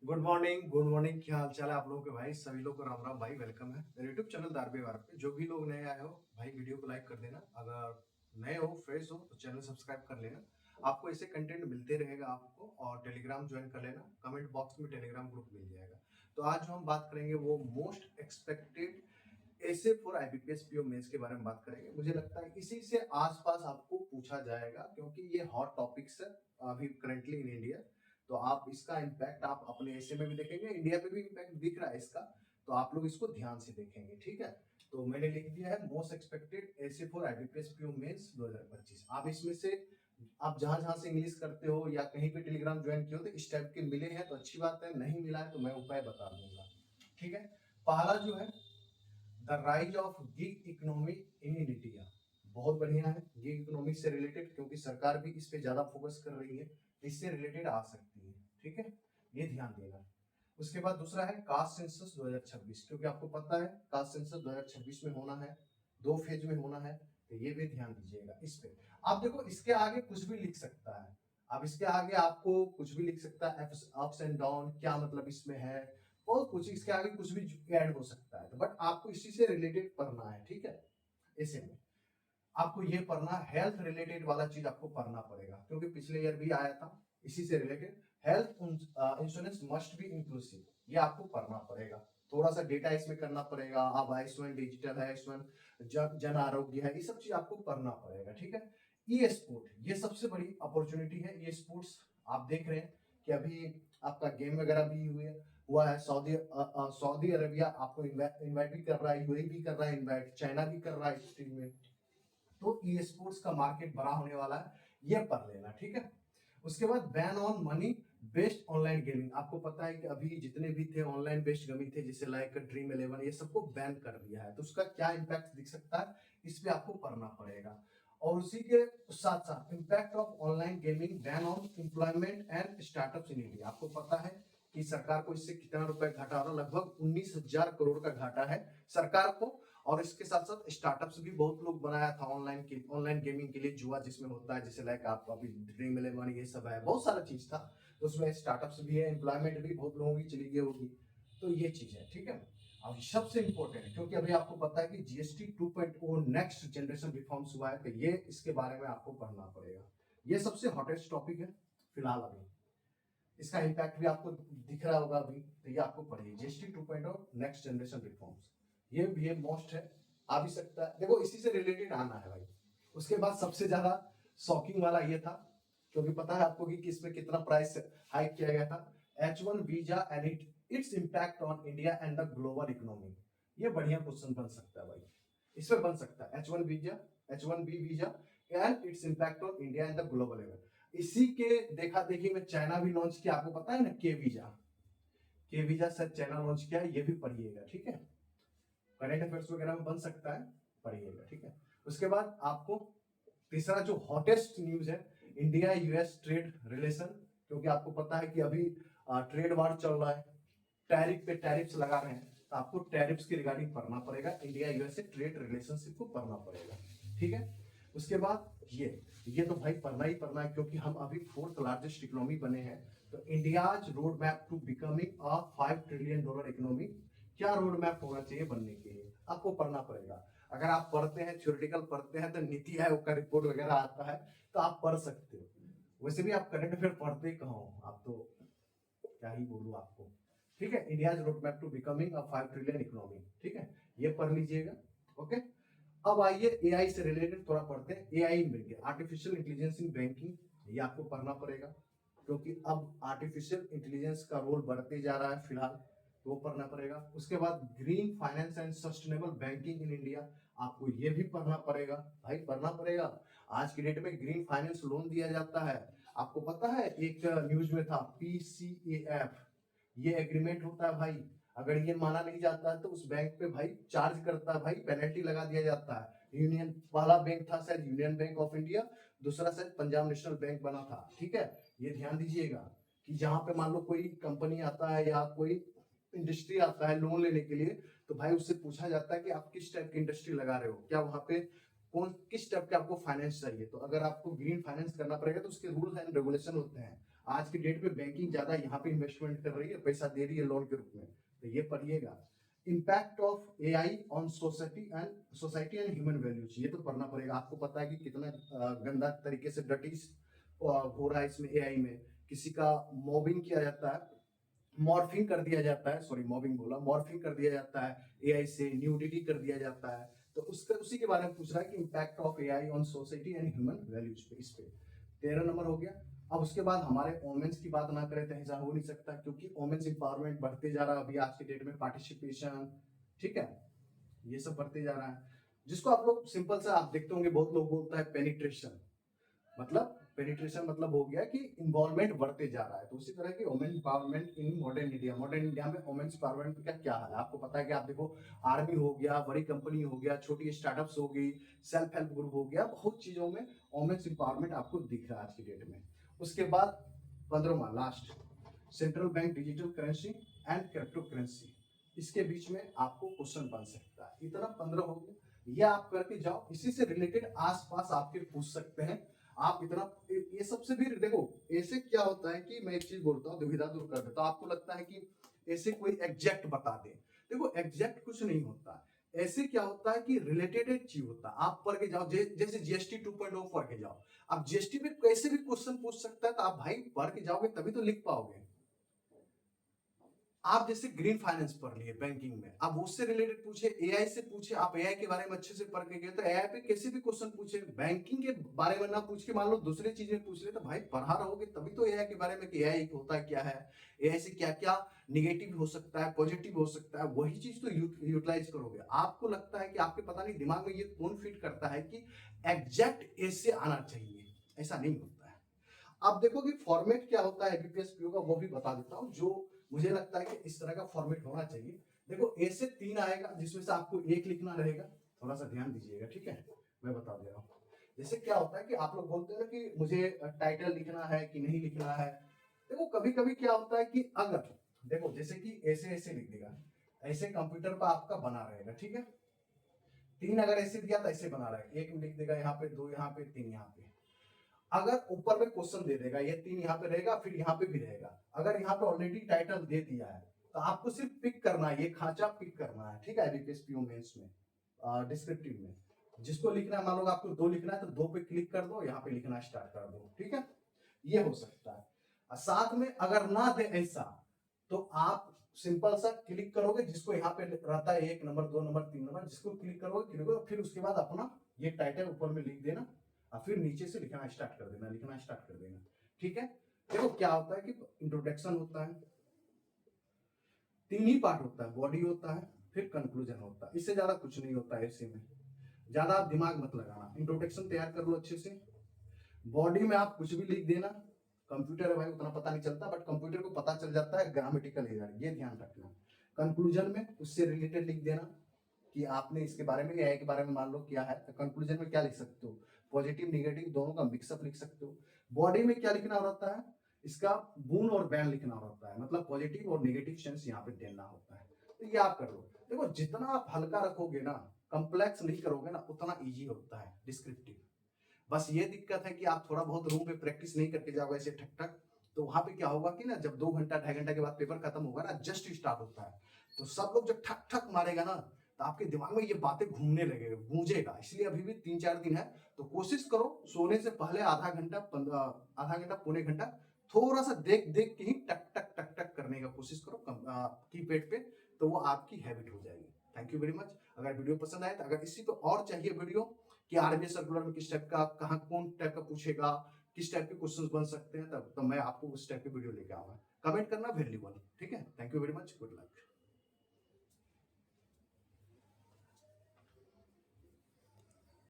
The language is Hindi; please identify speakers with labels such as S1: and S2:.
S1: गुड मॉर्निंग, क्या हाल चाल है आप लोगों के भाई। सभी लोग को राम राम भाई, वेलकम है मेरे यूट्यूब चैनल दारबे वार पे। जो भी लोग नए आए हो भाई, वीडियो को लाइक कर देना। अगर नए हो, फ्रेश हो तो चैनल सब्सक्राइब कर लेना। आपको ऐसे कंटेंट मिलते रहेगा आपको। और टेलीग्राम ज्वाइन कर लेना, कमेंट बॉक्स में टेलीग्राम ग्रुप मिल जाएगा। तो आज जो हम बात करेंगे वो मोस्ट एक्सपेक्टेड ऐसे फॉर आईबीपीएस पीओ मेंस के बारे में बात करेंगे। मुझे लगता है इसी से आसपास आपको पूछा जाएगा, क्योंकि ये हॉट टॉपिक्स है अभी करंटली इन इंडिया। तो आप इसका इम्पैक्ट आप अपने ऐसे में भी देखेंगे, इंडिया पे भी इम्पैक्ट दिख रहा है इसका। तो आप लोग इसको ध्यान से देखेंगे, ठीक है। तो मैंने लिख दिया है मोस्ट एक्सपेक्टेड ऐसे फॉर आईबीपीएस पीओ मेंस 2025। आप इसमें से आप जहां जहां से इंग्लिश करते हो या कहीं पे टेलीग्राम ज्वाइन किए हो तो इस टाइप के मिले हैं तो अच्छी बात है, नहीं मिला है तो मैं उपाय बता दूंगा, ठीक है। पहला जो है the rise of gig economy in India. बहुत बढ़िया है, गिग इकोनॉमी से रिलेटेड, क्योंकि सरकार भी इस पे ज्यादा फोकस कर रही है। इससे रिलेटेड आ सकती है, ठीक है, ये ध्यान देना। उसके बाद दूसरा है कास्ट सेंसस 2026, क्योंकि आपको पता है कास्ट सेंसस 2026 में होना है, 2 फेज में होना है। तो ये भी ध्यान दीजिएगा इस पे। आप देखो इसके आगे कुछ भी लिख सकता है। अब इसके आगे आपको कुछ भी लिख सकता है, अप्स एंड डाउन क्या मतलब इसमें है, और कुछ इसके आगे कुछ भी ऐड हो सकता है। तो बट आपको इसी से रिलेटेड पढ़ना है, ठीक है। ऐसे में आपको ये पढ़ना, हेल्थ रिलेटेड वाला चीज आपको पढ़ना पड़ेगा, क्योंकि पिछले ईयर भी आया था इसी से related. Health insurance must be inclusive, ये आपको पढ़ना पड़ेगा। थोड़ा सा डेटा इसमें करना पड़ेगा। अब आयुष्मान डिजिटल है, आयुष्मान जन आरोग्य है, ये सब चीज आपको पढ़ना पड़ेगा, ठीक है। ई स्पोर्ट, ये सबसे बड़ी अपॉर्चुनिटी है। ये स्पोर्ट्स आप देख रहे हैं कि अभी आपका गेम वगैरह भी हुआ है। सऊदी अरबिया आपको इन्वाइट भी कर रहा है, यूएई भी कर रहा है इन्वाइट, चाइना भी कर रहा है इस टीम में। तो ई स्पोर्ट्स का मार्केट बड़ा होने वाला है, ये पढ़ लेना, ठीक है। उसके बाद ban on money based online gaming. आपको पता है कि अभी जितने भी थे ऑनलाइन बेस्ड गेमिंग थे, जैसे लाइक ड्रीम 11, ये सबको बैन कर दिया है। तो उसका क्या इम्पैक्ट दिख सकता है, इस पे आपको पढ़ना पड़ेगा। और उसी के साथ साथ impact of online gaming ban on employment and startups in India. आपको पता है कि सरकार को इससे कितना रुपए घाटा हो रहा है, लगभग 19,000 करोड़ का घाटा है सरकार को। और इसके साथ साथ स्टार्टअप्स भी बहुत लोग बनाया था ऑनलाइन गेमिंग के लिए, जुआ जिसमें होता है, जैसे लाइक आप अभी ड्रीम 11 ये सब है, बहुत सारा चीज था। तो उसमें स्टार्टअप्स भी है, एम्प्लॉयमेंट भी बहुत लोगों की चली गई होगी। तो ये चीज है, ठीक है। अब सबसे इंपॉर्टेंट, क्योंकि अभी आपको पता है कि जीएसटी 2.0 नेक्स्ट जनरेशन रिफॉर्म्स हुआ है, तो ये इसके बारे में आपको पढ़ना पड़ेगा। ये सबसे हॉटेस्ट टॉपिक है फिलहाल अभी। इसका इम्पैक्ट भी आपको दिख रहा होगा अभी, तो ये आपको पढ़िए जीएसटी 2.0 नेक्स्ट जनरेशन रिफॉर्म्स। ये मोस्ट है, आ भी सकता है। देखो इसी से रिलेटेड आना है भाई। उसके बाद सबसे ज्यादा शॉकिंग वाला ये था, क्योंकि पता है आपको कि किसमें कितना प्राइस हाइक किया गया था। H1 visa and its impact on India and the global economy. ये बढ़िया क्वेश्चन बन सकता है भाई, इसमें बन सकता है H1B visa and its impact on India and the global economy. इसी के देखा देखी में चाइना भी लॉन्च किया, आपको पता है ना, के वीजा सर चाइना लॉन्च किया है, ये भी पढ़िएगा, ठीक है। करंट अफेयर्स वगैरह में बन सकता है, पढ़िएगा, ठीक है। उसके बाद आपको तीसरा जो हॉटेस्ट न्यूज है, इंडिया यूएस ट्रेड रिलेशन। क्योंकि आपको पता है कि अभी ट्रेड वार चल रहा है, टैरिफ पे टैरिफ्स लगा रहे हैं, तो आपको टैरिफ्स के रिगार्डिंग पढ़ना पड़ेगा, इंडिया यूएसए ट्रेड रिलेशनशिप को पढ़ना पड़ेगा, ठीक है। उसके बाद ये तो भाई पढ़ना ही पढ़ना है, क्योंकि हम अभी 4th लार्जेस्ट इकोनॉमी बने हैं। तो India's road map to becoming a $5 trillion economy, क्या रोड मैप होना चाहिए बनने के लिए, आपको पढ़ना पड़ेगा। अगर आप पढ़ते हैं, थ्योरेटिकल पढ़ते हैं, तो नीति आयोग का रिपोर्ट वगैरह आता है तो आप पढ़ सकते हो। वैसे भी आप करंट अफेयर पढ़ते ही कहाँ हो, आप तो क्या ही बोलूं आपको, ठीक है। India's road map to becoming a 5 trillion economy, ठीक है, ये पढ़ लीजिएगा, ओके। अब आइए एआई से रिलेटेड थोड़ा पढ़ते हैं। AI in banking, artificial intelligence in banking, ये आपको पढ़ना पड़ेगा, क्योंकि अब आर्टिफिशियल इंटेलिजेंस का रोल बढ़ते जा रहा है फिलहाल, तो वो पढ़ना पड़ेगा। उसके बाद green finance and sustainable banking in India, आपको ये भी पढ़ना पड़ेगा भाई, पढ़ना पड़ेगा। आज की डेट में ग्रीन फाइनेंस लोन दिया जाता है। आपको पता है एक न्यूज में था पीसीएफ, ये एग्रीमेंट होता है भाई। अगर ये माना नहीं जाता है तो उस बैंक पे भाई चार्ज करता है भाई, पेनल्टी लगा दिया जाता है। यूनियन वाला बैंक था शायद यूनियन बैंक ऑफ इंडिया, दूसरा शायद पंजाब नेशनल बैंक बना था, ठीक है। ये ध्यान दीजिएगा कि जहां पे मान लो कोई कंपनी आता है या कोई इंडस्ट्री आता है लोन लेने के लिए, तो भाई उससे पूछा जाता है कि आप किस टाइप की इंडस्ट्री लगा रहे हो, क्या वहां पे किस टाइप के आपको फाइनेंस चाहिए। तो अगर आपको ग्रीन फाइनेंस करना पड़ेगा तो उसके रूल्स एंड रेगुलेशन होते हैं, आज की डेट पे बैंकिंग ज्यादा यहाँ पे इन्वेस्टमेंट कर रही है, पैसा दे रही है लोन के रूप में, तो ये पढ़िएगा। Impact of AI on society and human values, ये तो पढ़ना पड़ेगा। आपको पता है कि कितना गंदा तरीके से डटीज हो रहा है इसमें एआई में। किसी का मॉबिंग किया जाता है, मॉर्फिंग कर दिया जाता है, सॉरी मॉबिंग बोला, मॉर्फिंग कर दिया जाता है एआई से, न्यूडिटी कर दिया जाता है। तो उसका उसी के बारे में पूछ रहा है कि impact of AI on society and human values पे, इस पे 13 नंबर हो गया। अब उसके बाद हमारे वोमेन्स की बात ना करें तो ऐसा हो नहीं सकता, क्योंकि वोमेन्स इंपावरमेंट बढ़ते जा रहा है अभी आज के डेट में, पार्टिसिपेशन, ठीक है, ये सब बढ़ते जा रहा है। जिसको आप लोग सिंपल सा आप देखते होंगे, बहुत लोग बोलता है पेनिट्रेशन, मतलब पेनिट्रेशन मतलब हो गया कि इन्वॉल्वमेंट बढ़ते जा रहा है। तो उसी तरह की women empowerment in modern India, modern India में वुमेन एम्पावरमेंट का क्या हाल है आपको पता है कि आप देखो, आर्मी हो गया, बड़ी कंपनी हो गया, छोटी स्टार्टअप्स हो गई, सेल्फ हेल्प ग्रुप हो गया, बहुत चीजों में वुमेन एम्पावरमेंट आपको दिख रहा है आज की डेट में। उसके बाद 15वां last, central bank digital currency and crypto currency, इसके बीच में आपको क्वेश्चन बन सकता है। इतना 15 हो गया, ये आप करके जाओ। इसी से रिलेटेड आसपास आपके पूछ सकते हैं आप। इतना ये सबसे भी देखो, ऐसे क्या होता है कि मैं एक चीज बोलता हूँ, दुविधा दूर कर देता हूँ। आपको लगता है कि ऐसे कोई एग्जैक्ट बता दे, देखो एग्जैक्ट कुछ नहीं होता। ऐसे क्या होता है कि रिलेटेड चीज होता है, आप पढ़ के जाओ। जैसे जीएसटी 2.0 पढ़ के जाओ, अब जीएसटी में कैसे भी क्वेश्चन पूछ सकता है, तो आप भाई पढ़ के जाओगे तभी तो लिख पाओगे। आप जैसे ग्रीन फाइनेंस पढ़ लिए बैंकिंग में, अब उससे रिलेटेड पूछे, एआई से पूछे, आप एआई के बारे में अच्छे से पढ़ के गए तो एआई पे कैसे भी क्वेश्चन पूछे, बैंकिंग के बारे में ना पूछ के मान लो दूसरी चीजें पूछ ले, तो भाई पढ़ा रहोगे तभी तो एआई के बारे में कि एआई होता है क्या है, एआई से क्या क्या निगेटिव हो सकता है, पॉजिटिव हो सकता है, वही चीज तो यूटिलाइज करोगे। आपको लगता है कि आपके पता नहीं दिमाग में ये कौन फिट करता है कि एग्जैक्ट ऐसे आना चाहिए, ऐसा नहीं होता है। अब देखो कि फॉर्मेट क्या होता है एबीपीएस पीओ का, वो भी बता देता हूँ, जो मुझे लगता है कि इस तरह का फॉर्मेट होना चाहिए। देखो ए से 3 आएगा, जिसमें से आपको एक लिखना रहेगा, थोड़ा सा ध्यान दीजिएगा, ठीक है, मैं बता दे रहा हूँ। जैसे क्या होता है कि आप लोग बोलते हैं ना कि मुझे टाइटल लिखना है कि नहीं लिखना है। देखो कभी कभी क्या होता है कि अगर देखो जैसे कि ऐसे ऐसे लिख देगा, ऐसे कंप्यूटर पर आपका बना रहेगा, ठीक है, 3 अगर ऐसे दिया तो ऐसे बना रहेगा, एक लिख देगा यहाँ पे, 2 यहाँ पे, 3 यहाँ पे। अगर ऊपर में क्वेश्चन दे देगा, ये 3 यहाँ पे रहेगा, फिर यहाँ पे भी रहेगा, अगर यहाँ पे ऑलरेडी टाइटल दे दिया है तो आपको सिर्फ पिक करना है, ये खांचा पिक करना है, ठीक है, एबीपीएस पीओ मेंस में डिस्क्रिप्टिव में जिसको लिखना है, मान लो आपको 2 लिखना है तो 2 पे क्लिक कर दो, यहाँ पे लिखना स्टार्ट कर दो, ठीक है, ये हो सकता है। साथ में अगर ना दे ऐसा, तो आप सिंपल सा क्लिक करोगे, जिसको यहाँ पे रहता है 1 नंबर, 2 नंबर, 3 नंबर, जिसको क्लिक करोगे, फिर उसके बाद अपना ये टाइटल ऊपर में लिख देना, और फिर नीचे से लिखना स्टार्ट कर देना, लिखना स्टार्ट कर देना, ठीक है। देखो क्या होता है कि इंट्रोडक्शन होता है, 3 ही पार्ट होता है, बॉडी होता है, फिर कंक्लूजन होता है, इससे ज्यादा कुछ नहीं होता है ऐसे में, ज्यादा आप दिमाग मत लगाना। इंट्रोडक्शन तैयार कर लो अच्छे से, बॉडी में आप कुछ भी लिख देना, कंप्यूटर है भाई उतना पता नहीं चलता, बट कंप्यूटर को पता चल जाता है ग्रामेटिकल एरर, ये ध्यान रखना। कंक्लूजन में उससे रिलेटेड लिख देना कि आपने इसके बारे में, एआई के बारे में मान लो किया है, तो कंक्लूजन में क्या लिख सकते हो, पॉजिटिव निगेटिव दोनों का मिक्सअप लिख सकते हो। बॉडी में क्या लिखना रहता है, इसका बून और बैन लिखना रहता है, मतलब पॉजिटिव और नेगेटिव सेंस यहाँ पे देना होता है, तो ये आप कर लो। देखो जितना आप हल्का रखोगे ना, कॉम्प्लेक्स नहीं करोगे ना, उतना ईजी होता है डिस्क्रिप्टिव। बस ये दिक्कत है कि आप थोड़ा बहुत रूम पे प्रैक्टिस नहीं करके जाओगे ऐसे ठक ठक, तो वहां पे क्या होगा कि ना, जब 2 घंटा 2.5 घंटा के बाद पेपर खत्म होगा ना, जस्ट स्टार्ट होता है, तो सब लोग जब ठक ठक मारेगा ना, तो आपके दिमाग में ये बातें घूमने लगेगा, गूंजेगा। इसलिए अभी भी 3-4 दिन है, तो कोशिश करो सोने से पहले आधा घंटा पौने घंटा थोड़ा सा देख देख के ही टक टक टक टक करने का कोशिश करो कीपैड पे, तो वो आपकी हैबिट हो जाएगी। Thank you very much. अगर वीडियो पसंद आए तो अगर इसी पे और चाहिए वीडियो कि आरबीआई सर्कुलर में किस टाइप का, कहाँ कौन टाइप का पूछेगा, किस टाइप के क्वेश्चंस बन सकते हैं, तब तो मैं आपको उस टाइप की वीडियो लेके आऊंगा। कमेंट करना वैल्यूबल, ठीक है। Thank you very much, good luck.